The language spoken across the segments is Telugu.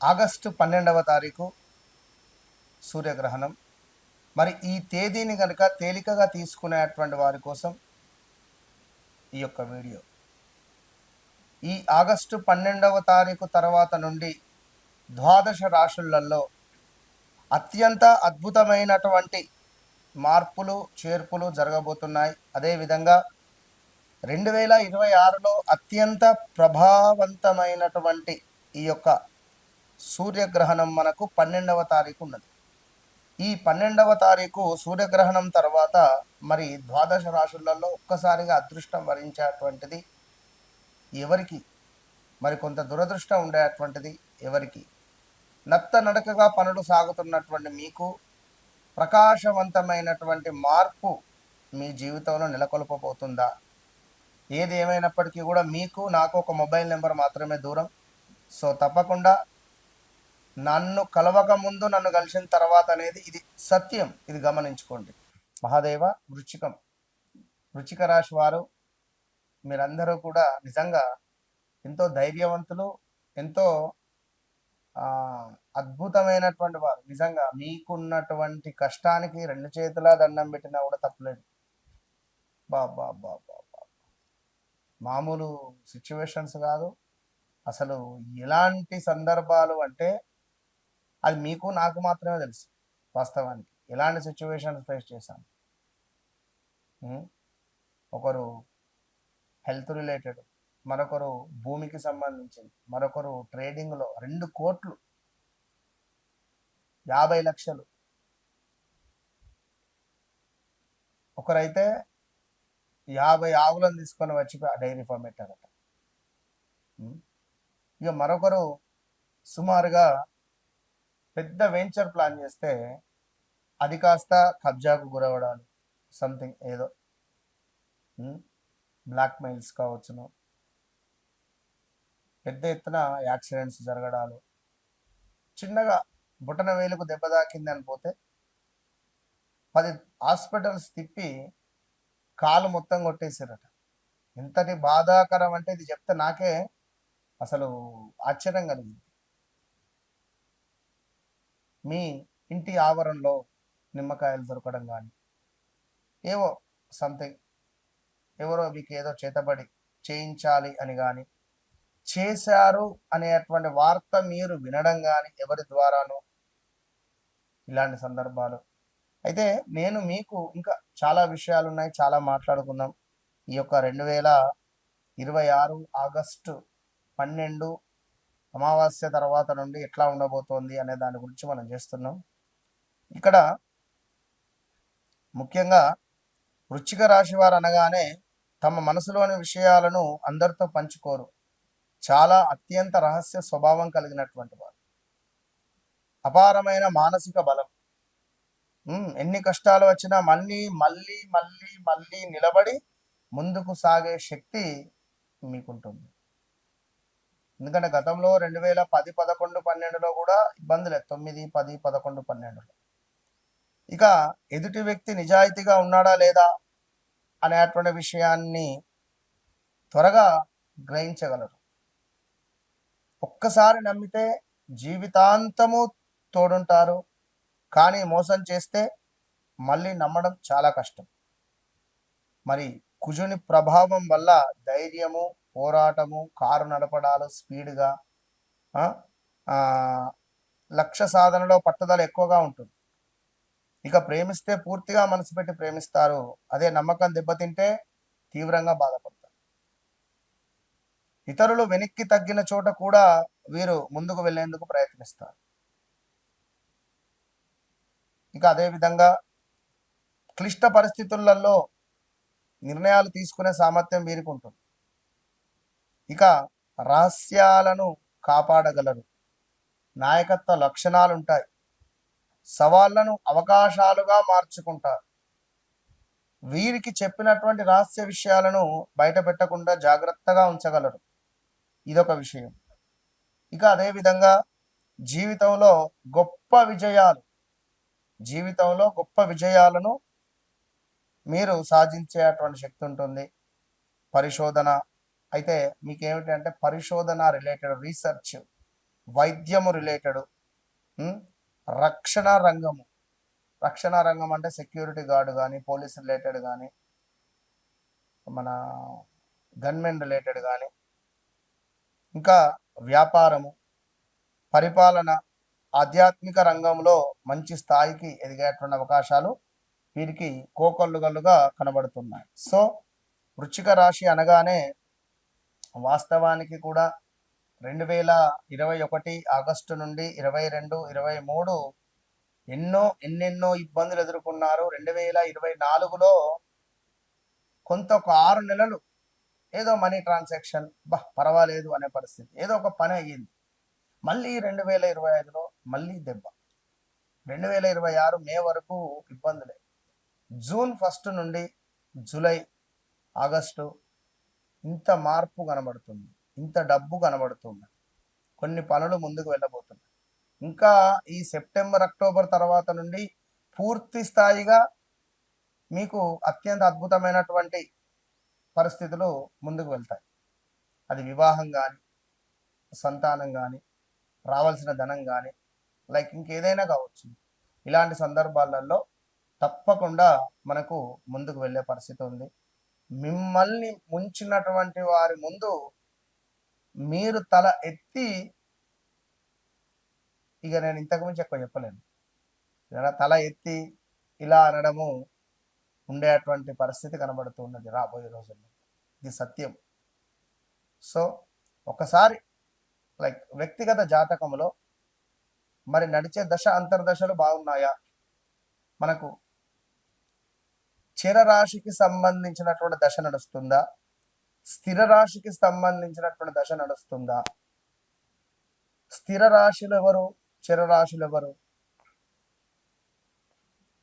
ఆగస్టు 12వ తారీఖు సూర్యగ్రహణం. మరి ఈ తేదీని కనుక తేలికగా తీసుకునేటువంటి వారి కోసం ఈ యొక్క వీడియో. ఈ ఆగస్టు 12వ తారీఖు తర్వాత నుండి ద్వాదశ రాశులలో అత్యంత అద్భుతమైనటువంటి మార్పులు చేర్పులు జరగబోతున్నాయి. అదేవిధంగా 2026లో అత్యంత ప్రభావవంతమైనటువంటి ఈ యొక్క సూర్యగ్రహణం మనకు 12వ తారీఖు ఉన్నది. ఈ 12వ తారీఖు సూర్యగ్రహణం తర్వాత మరి ద్వాదశ రాశులలో ఒక్కసారిగా అదృష్టం వరించేటువంటిది ఎవరికి, మరి కొంత దురదృష్టం ఉండేటువంటిది ఎవరికి? నత్త నడకగా పనులు సాగుతున్నటువంటి మీకు ప్రకాశవంతమైనటువంటి మార్పు మీ జీవితంలో నెలకొల్పబోతుందా? ఏది ఏమైనప్పటికీ కూడా మీకు నాకు ఒక మొబైల్ నెంబర్ మాత్రమే దూరం. సో తప్పకుండా నన్ను కలవక ముందు నన్ను కలిసిన తర్వాత అనేది ఇది సత్యం, ఇది గమనించుకోండి. మహాదేవ వృచ్చిక రాశి వారు మీరందరూ కూడా నిజంగా ఎంతో ధైర్యవంతులు, ఎంతో అద్భుతమైనటువంటి వారు. నిజంగా మీకున్నటువంటి కష్టానికి రెండు చేతుల దండం పెట్టినా కూడా తప్పలేదు. బాబా బాబా మామూలు సిచ్యువేషన్స్ కాదు. అసలు ఎలాంటి సందర్భాలు అంటే అది మీకు నాకు మాత్రమే తెలుసు. వాస్తవానికి ఎలాంటి సిచ్యువేషన్స్ ఫేస్ చేశాను. ఒకరు హెల్త్ రిలేటెడ్, మరొకరు భూమికి సంబంధించింది, మరొకరు ట్రేడింగ్లో 2 కోట్లు 50 లక్షలు, ఒకరైతే 50 ఆవులను తీసుకొని వచ్చి డైరీ ఫామ్ పెట్టారట. ఇక మరొకరు సుమారుగా పెద్ద వెంచర్ ప్లాన్ చేస్తే అది కాస్త కబ్జాకు గురవడాలు, సంథింగ్ ఏదో బ్లాక్ మెయిల్స్ కావచ్చును, పెద్ద ఎత్తున యాక్సిడెంట్స్ జరగడాలు, చిన్నగా బుటన వేలుకు దెబ్బ తాకింది అని పోతే 10 హాస్పిటల్స్ తిప్పి కాలు మొత్తం కొట్టేసారట. ఎంతటి బాధాకరం అంటే ఇది చెప్తే నాకే అసలు ఆశ్చర్యం కలిగింది. మీ ఇంటి ఆవరణలో నిమ్మకాయలు దొరకడం కానీ, ఏవో సంథింగ్ ఎవరో మీకు ఏదో చేతబడి చేయించాలి అని కానీ, చేశారు అనేటువంటి వార్త మీరు వినడం కానీ, ఎవరి ద్వారానో, ఇలాంటి సందర్భాలు. అయితే నేను మీకు ఇంకా చాలా విషయాలు ఉన్నాయి, చాలా మాట్లాడుకుందాం. ఈ యొక్క 2026 ఆగస్టు 12 అమావాస్య తర్వాత నుండి ఎట్లా ఉండబోతోంది అనే దాని గురించి మనం చేస్తున్నాం. ఇక్కడ ముఖ్యంగా వృశ్చిక రాశి వారు అనగానే తమ మనసులోని విషయాలను అందరితో పంచుకోరు. చాలా అత్యంత రహస్య స్వభావం కలిగినటువంటి వారు, అపారమైన మానసిక బలం. ఎన్ని కష్టాలు వచ్చినా మళ్ళీ మళ్ళీ మళ్ళీ మళ్ళీ నిలబడి ముందుకు సాగే శక్తి మీకుంటుంది. ఎందుకంటే గతంలో 2010, 11, 12లో కూడా ఇబ్బందులే. 9, 10, 11, 12లో ఇక ఎదుటి వ్యక్తి నిజాయితీగా ఉన్నాడా లేదా అనేటువంటి విషయాన్ని త్వరగా గ్రహించగలరు. ఒక్కసారి నమ్మితే జీవితాంతము తోడుంటారు, కానీ మోసం చేస్తే మళ్ళీ నమ్మడం చాలా కష్టం. మరి కుజుని ప్రభావం వల్ల ధైర్యము, పోరాటము, కారు నడపడాలు స్పీడ్గా, లక్ష్య సాధనలో పట్టుదల ఎక్కువగా ఉంటుంది. ఇక ప్రేమిస్తే పూర్తిగా మనసు పెట్టి ప్రేమిస్తారు. అదే నమ్మకం దెబ్బతింటే తీవ్రంగా బాధపడతారు. ఇతరులు వెనక్కి తగ్గిన చోట కూడా వీరు ముందుకు వెళ్లేందుకు ప్రయత్నిస్తారు. ఇక అదేవిధంగా క్లిష్ట పరిస్థితులలో నిర్ణయాలు తీసుకునే సామర్థ్యం వీరికి ఉంటుంది. ఇక రహస్యాలను కాపాడగలరు, నాయకత్వ లక్షణాలు ఉంటాయి, సవాళ్లను అవకాశాలుగా మార్చుకుంటారు. వీరికి చెప్పినటువంటి రహస్య విషయాలను బయట పెట్టకుండా జాగ్రత్తగా ఉంచగలరు. ఇదొక విషయం. ఇక అదేవిధంగా జీవితంలో గొప్ప విజయాలను మీరు సాధించేటువంటి శక్తి ఉంటుంది. పరిశోధన అయితే మీకేమిటి అంటే పరిశోధన రిలేటెడ్ రీసెర్చ్, వైద్యము రిలేటెడ్, రక్షణ రంగము, రక్షణ రంగం అంటే సెక్యూరిటీ గార్డు కానీ, పోలీస్ రిలేటెడ్ కానీ, మన గన్మెన్ రిలేటెడ్ కానీ, ఇంకా వ్యాపారము, పరిపాలన, ఆధ్యాత్మిక రంగంలో మంచి స్థాయికి ఎదిగేటువంటి అవకాశాలు వీరికి కోకొల్లుగలుగా కనబడుతున్నాయి. సో వృశ్చిక రాశి అనగానే వాస్తవానికి కూడా 2021 ఆగస్టు నుండి 22, 23 ఎన్నెన్నో ఇబ్బందులు ఎదుర్కొన్నారు. 2024లో కొంత ఒక 6 నెలలు ఏదో మనీ ట్రాన్సాక్షన్ పర్వాలేదు అనే పరిస్థితి, ఏదో ఒక పని అయ్యింది. మళ్ళీ 2025లో మళ్ళీ దెబ్బ. 2026 మే వరకు ఇబ్బందులే. జూన్ 1 నుండి జూలై, ఆగస్టు ఇంత మార్పు కనబడుతుంది, ఇంత డబ్బు కనబడుతుంది, కొన్ని పనులు ముందుకు వెళ్ళబోతున్నాయి. ఇంకా ఈ సెప్టెంబర్, అక్టోబర్ తర్వాత నుండి పూర్తి స్థాయిగా మీకు అత్యంత అద్భుతమైనటువంటి పరిస్థితులు ముందుకు వెళ్తాయి. అది వివాహం కానీ, సంతానం కానీ, రావాల్సిన ధనం కానీ, లైక్ ఇంకేదైనా కావచ్చు. ఇలాంటి సందర్భాలలో తప్పకుండా మనకు ముందుకు వెళ్ళే పరిస్థితి ఉంది. మిమ్మల్ని ముంచినటువంటి వారి ముందు మీరు తల ఎత్తి, ఇక నేను ఇంతకుమించి ఎక్కువ చెప్పలేను, తల ఎత్తి ఇలా అనడము ఉండేటువంటి పరిస్థితి కనబడుతున్నది రాబోయే రోజుల్లో. ఇది సత్యం. సో ఒకసారి లైక్ వ్యక్తిగత జాతకంలో మరి నడిచే దశ అంతర్దశలు బాగున్నాయా, మనకు చర రాశికి సంబంధించినటువంటి దశ నడుస్తుందా, స్థిర రాశికి సంబంధించినటువంటి దశ నడుస్తుందా, స్థిర రాశులు ఎవరు, చర రాశులు ఎవరు?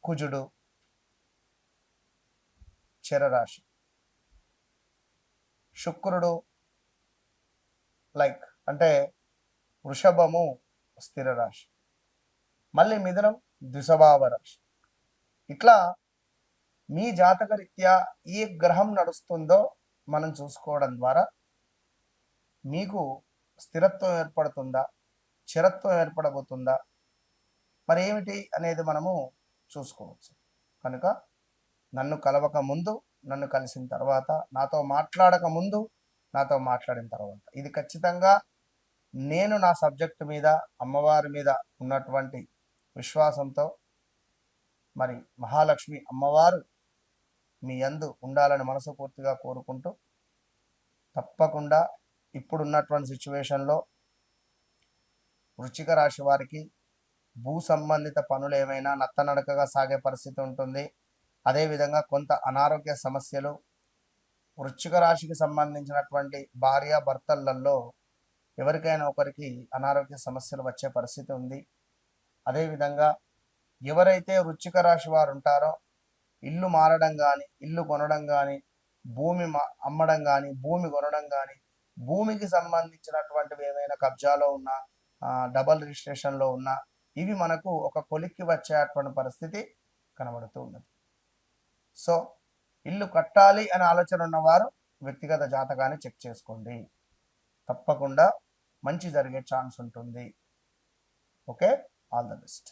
కుజుడు చర రాశి, శుక్రుడు లైక్ అంటే వృషభము స్థిర రాశి, మళ్ళీ మిథునం ద్విస్వభావ రాశి. ఇట్లా మీ జాతక రీత్యా ఏ గ్రహం నడుస్తుందో మనం చూసుకోవడం ద్వారా మీకు స్థిరత్వం ఏర్పడుతుందా, చరత్వం ఏర్పడబోతుందా, మరి ఏమిటి అనేది మనము చూసుకోవచ్చు. కనుక నన్ను కలవక ముందు, నన్ను కలిసిన తర్వాత, నాతో మాట్లాడక ముందు, నాతో మాట్లాడిన తర్వాత, ఇది ఖచ్చితంగా నేను నా సబ్జెక్టు మీద, అమ్మవారి మీద ఉన్నటువంటి విశ్వాసంతో, మరి మహాలక్ష్మి అమ్మవారు మీ యందు ఉండాలని మనస్ఫూర్తిగా కోరుకుంటూ, తప్పకుండా ఇప్పుడున్నటువంటి సిచ్యువేషన్లో వృశ్చిక రాశి వారికి భూ సంబంధిత పనులు ఏమైనా నత్తనడకగా సాగే పరిస్థితి ఉంటుంది. అదేవిధంగా కొంత అనారోగ్య సమస్యలు, వృశ్చిక రాశికి సంబంధించినటువంటి భార్య భర్తలలో ఎవరికైనా ఒకరికి అనారోగ్య సమస్యలు వచ్చే పరిస్థితి ఉంది. అదేవిధంగా ఎవరైతే వృశ్చిక రాశి వారు ఉంటారో ఇల్లు మారడం కానీ, ఇల్లు కొనడం కానీ, భూమి అమ్మడం కానీ, భూమి కొనడం కానీ, భూమికి సంబంధించినటువంటివి ఏమైనా కబ్జాలో ఉన్న, డబల్ రిజిస్ట్రేషన్లో ఉన్న, ఇవి మనకు ఒక కొలిక్కి వచ్చేటువంటి పరిస్థితి కనబడుతూ ఉన్నది. సో ఇల్లు కట్టాలి అనే ఆలోచన ఉన్నవారు వ్యక్తిగత జాతకాన్ని చెక్ చేసుకోండి, తప్పకుండా మంచి జరిగే ఛాన్స్ ఉంటుంది. Okay, all the best.